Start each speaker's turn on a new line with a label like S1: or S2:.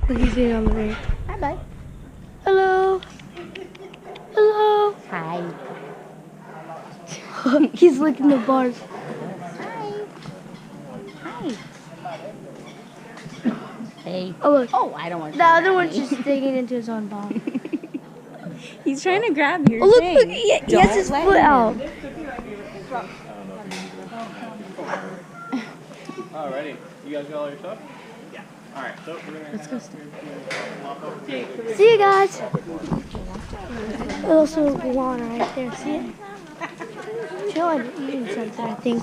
S1: Look, he's sitting on the ring.
S2: Hi, bud.
S1: Hello. Hello.
S2: Hi.
S1: He's licking the bars.
S2: Hi. Hi. Hey.
S1: Oh, look.
S2: Oh, I don't want to.
S1: The other one's just digging into his own ball.
S2: He's trying to grab your
S1: Oh, look,
S2: thing.
S1: look. He has his
S2: Don't
S1: foot
S2: let
S1: out.
S2: him.
S3: Alrighty. You guys got all your stuff? Yeah. Alright, so we're gonna
S1: Let's go. See you guys. Also, iguana right there. See it? Chilling, eating something, I think.